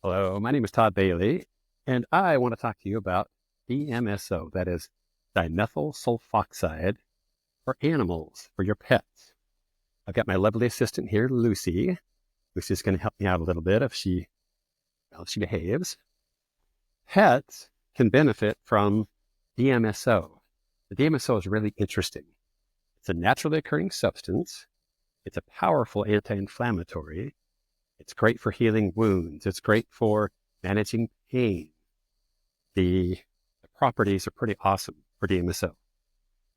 Hello, my name is Todd Bailey, and I want to talk to you about DMSO, that is dimethyl sulfoxide for animals, for your pets. I've got my lovely assistant here, Lucy. Lucy's going to help me out a little bit if she behaves. Pets can benefit from DMSO. The DMSO is really interesting. It's a naturally occurring substance. It's a powerful anti-inflammatory. It's great for healing wounds. It's great for managing pain. The properties are pretty awesome for DMSO.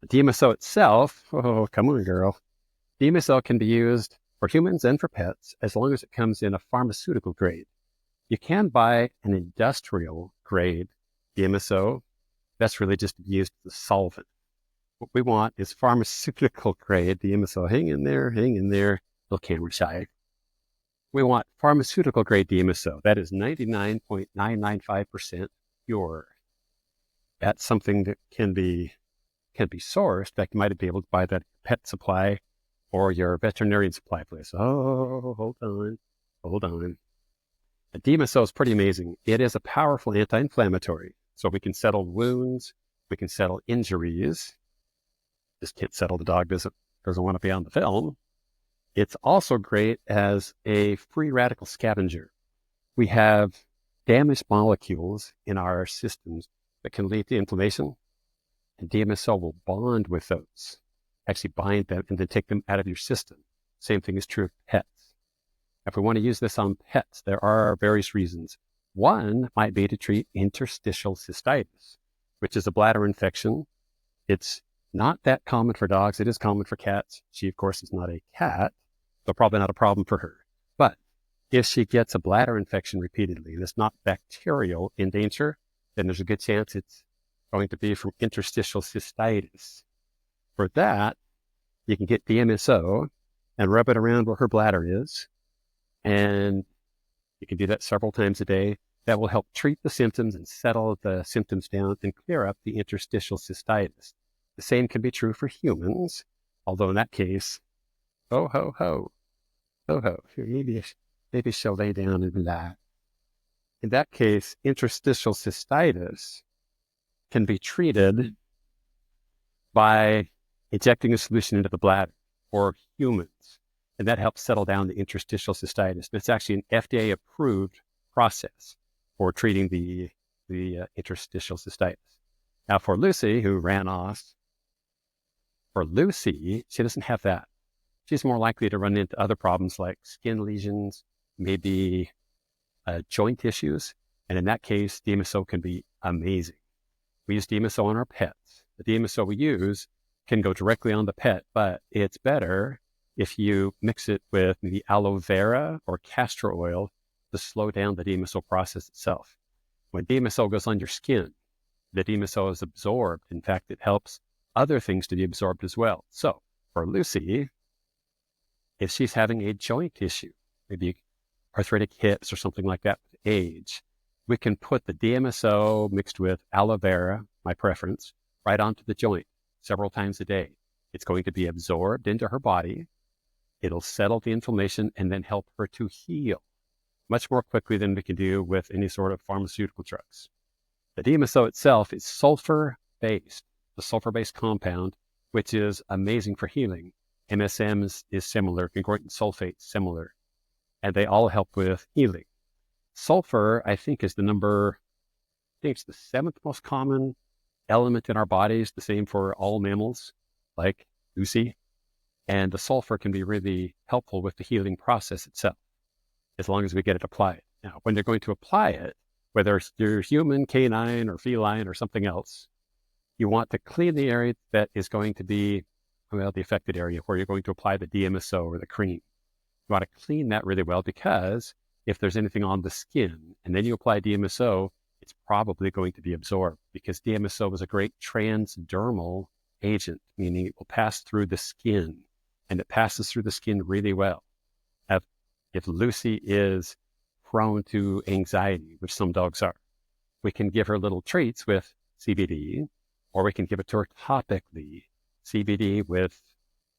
The DMSO itself, oh, come on, girl. DMSO can be used for humans and for pets as long as it comes in a pharmaceutical grade. You can buy an industrial grade DMSO. That's really just used as a solvent. What we want is pharmaceutical grade DMSO. Hang in there, little camera shy. We want pharmaceutical grade DMSO. That is 99.995% pure. That's something that can be sourced. In fact, you might be able to buy that pet supply or your veterinarian supply place. Oh, hold on. The DMSO is pretty amazing. It is a powerful anti-inflammatory. So we can settle wounds, we can settle injuries. Just can't settle the dog doesn't want to be on the film. It's also great as a free radical scavenger. We have damaged molecules in our systems that can lead to inflammation, and DMSO will bond with those, actually bind them and then take them out of your system. Same thing is true of pets. If we want to use this on pets, there are various reasons. One might be to treat interstitial cystitis, which is a bladder infection. It's not that common for dogs. It is common for cats. She, of course, is not a cat, so probably not a problem for her. But if she gets a bladder infection repeatedly and it's not bacterial in nature, then there's a good chance it's going to be from interstitial cystitis. For that, you can get DMSO and rub it around where her bladder is. And you can do that several times a day. That will help treat the symptoms and settle the symptoms down and clear up the interstitial cystitis. The same can be true for humans, although in that case, ho, ho, ho. Here, maybe she'll lay down and relax. In that case, interstitial cystitis can be treated by injecting a solution into the bladder for humans, and that helps settle down the interstitial cystitis. It's actually an FDA-approved process for treating the interstitial cystitis. Now, for Lucy, who ran off, for Lucy, she doesn't have that. She's more likely to run into other problems like skin lesions, maybe joint issues. And in that case, DMSO can be amazing. We use DMSO on our pets. The DMSO we use can go directly on the pet, but it's better if you mix it with maybe aloe vera or castor oil to slow down the DMSO process itself. When DMSO goes on your skin, the DMSO is absorbed. In fact, it helps other things to be absorbed as well. So for Lucy, if she's having a joint issue, maybe arthritic hips or something like that with age, we can put the DMSO mixed with aloe vera, my preference, right onto the joint several times a day. It's going to be absorbed into her body. It'll settle the inflammation and then help her to heal much more quickly than we can do with any sort of pharmaceutical drugs. The DMSO itself is sulfur-based, the sulfur-based compound, which is amazing for healing. MSM is similar, concordant sulfate similar, and they all help with healing. Sulfur, I think, is the seventh most common element in our bodies, the same for all mammals, like Lucy. And the sulfur can be really helpful with the healing process itself, as long as we get it applied. Now, when they're going to apply it, whether you're human, canine, or feline, or something else, you want to clean the area that is going to be, the affected area where you're going to apply the DMSO or the cream. You want to clean that really well, because if there's anything on the skin and then you apply DMSO, it's probably going to be absorbed, because DMSO is a great transdermal agent, meaning it will pass through the skin, and it passes through the skin really well. If Lucy is prone to anxiety, which some dogs are, we can give her little treats with CBD, or we can give it to her topically, CBD with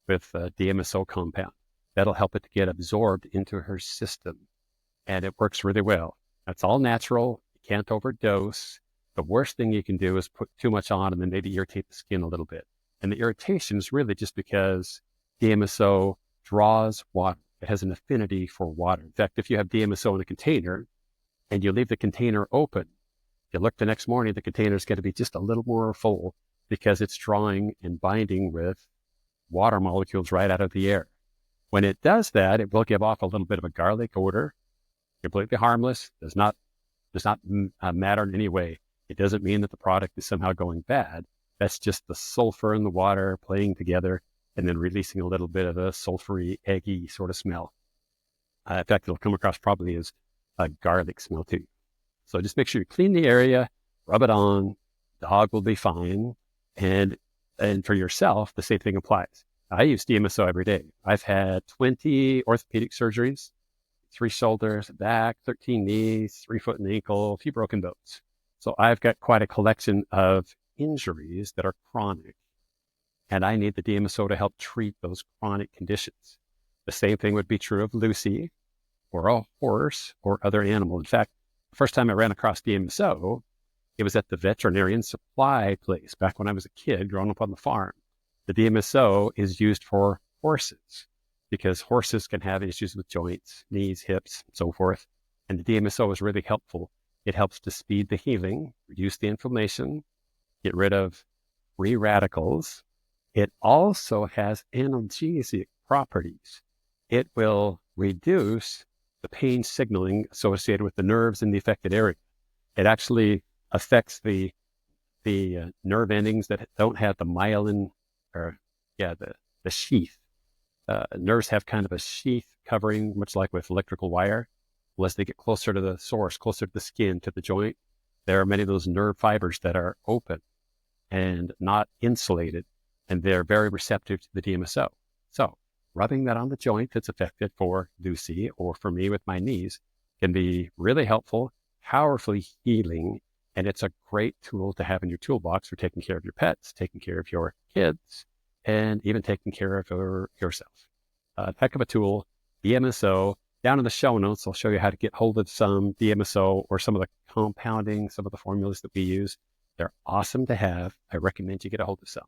DMSO compound. That'll help it to get absorbed into her system, and it works really well. That's all natural. You can't overdose. The worst thing you can do is put too much on and then maybe irritate the skin a little bit. And the irritation is really just because DMSO draws water. It has an affinity for water. In fact, if you have DMSO in a container and you leave the container open, you look the next morning, the container is going to be just a little more full because it's drawing and binding with water molecules right out of the air. When it does that, it will give off a little bit of a garlic odor, completely harmless, does not matter in any way. It doesn't mean that the product is somehow going bad. That's just the sulfur and the water playing together and then releasing a little bit of a sulfury, eggy sort of smell. In fact, it'll come across probably as a garlic smell too. So just make sure you clean the area, rub it on, dog will be fine. And for yourself, the same thing applies. I use DMSO every day. I've had 20 orthopedic surgeries, 3 shoulders, back, 13 knees, 3 foot and ankle, a few broken bones. So I've got quite a collection of injuries that are chronic, and I need the DMSO to help treat those chronic conditions. The same thing would be true of Lucy or a horse or other animal. In fact, the first time I ran across DMSO, it was at the veterinarian supply place back when I was a kid growing up on the farm. The DMSO is used for horses because horses can have issues with joints, knees, hips, and so forth. And the DMSO is really helpful. It helps to speed the healing, reduce the inflammation, get rid of free radicals. It also has analgesic properties. It will reduce the pain signaling associated with the nerves in the affected area. It actually affects the nerve endings that don't have the myelin, the sheath. Nerves have kind of a sheath covering, much like with electrical wire. Well, as they get closer to the source, closer to the skin, to the joint, there are many of those nerve fibers that are open and not insulated, and they're very receptive to the DMSO. So rubbing that on the joint that's affected for Lucy or for me with my knees can be really helpful, powerfully healing, and it's a great tool to have in your toolbox for taking care of your pets, taking care of your kids, and even taking care of yourself. Heck of a tool, DMSO. Down in the show notes, I'll show you how to get hold of some DMSO or some of the compounding, some of the formulas that we use. They're awesome to have. I recommend you get a hold of some.